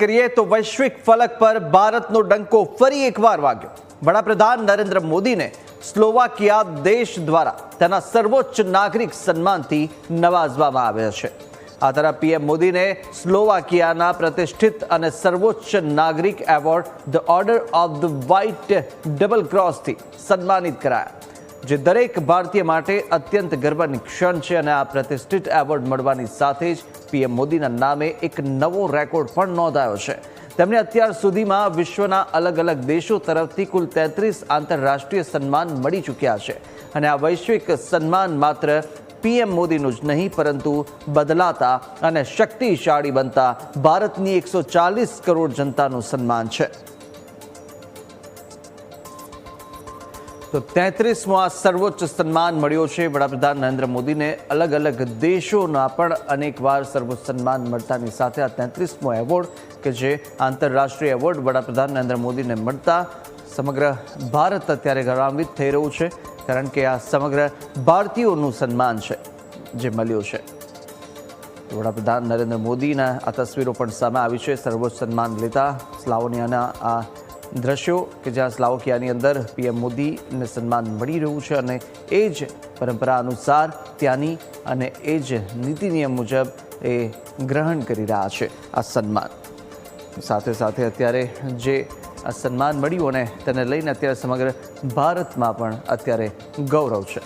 કરીએ તો વૈશ્વિક ફલક પર ભારતનો ડંકો ફરી એકવાર વાગ્યો। વડાપ્રધાન નરેન્દ્ર મોદીને સ્લોવાકિયા દેશ દ્વારા તેના સર્વોચ્ચ નાગરિક સન્માનથી નવાજવામાં આવ્યા છે। આ તરફ પીએમ મોદીને સ્લોવાકિયાના પ્રતિષ્ઠિત અને સર્વોચ્ચ નાગરિક award the order of the white double ક્રોસથી સન્માનિત કરાયા, જે દરેક ભારતીય માટે અત્યંત ગર્વની ક્ષણ છે। અને આ પ્રતિષ્ઠિત એવોર્ડ મળવાની સાથે જ પીએમ મોદીના નામે એક નવો રેકોર્ડ પણ નોંધાયો છે। તેમને અત્યાર સુધીમાં વિશ્વના અલગ અલગ દેશો તરફથી કુલ 33 આંતરરાષ્ટ્રીય સન્માન મળી ચૂક્યા છે। અને આ વૈશ્વિક સન્માન માત્ર પીએમ મોદીનું જ નહીં, પરંતુ બદલાતા અને શક્તિશાળી બનતા ભારતની 140 કરોડ જનતાનું સન્માન છે। તો 33મો આ સર્વોચ્ચ સન્માન મળ્યો છે વડાપ્રધાન નરેન્દ્ર મોદીને। અલગ અલગ દેશોના પણ અનેકવાર સર્વોચ્ચ સન્માન મળતાની સાથે આ 33મો એવોર્ડ કે જે આંતરરાષ્ટ્રીય એવોર્ડ વડાપ્રધાન નરેન્દ્ર મોદીને મળતા સમગ્ર ભારત અત્યારે ગૌરવાન્વિત થઈ રહ્યું છે, કારણ કે આ સમગ્ર ભારતીયોનું સન્માન છે જે મળ્યું છે। વડાપ્રધાન નરેન્દ્ર મોદીના આ તસવીરો પણ સામે આવી છે સર્વોચ્ચ સન્માન લેતા સ્લાવોનિયાના આ દ્રશ્યો કે જ્યાં સ્લોવાકિયાની અંદર પીએમ મોદીને સન્માન મળી રહ્યું છે અને એ જ પરંપરા અનુસાર ત્યાંની અને એ જ નીતિ નિયમ મુજબ એ ગ્રહણ કરી રહ્યા છે આ સન્માન। સાથે સાથે અત્યારે જે આ સન્માન મળ્યું અને તેને લઈને અત્યારે સમગ્ર ભારતમાં પણ અત્યારે ગૌરવ છે।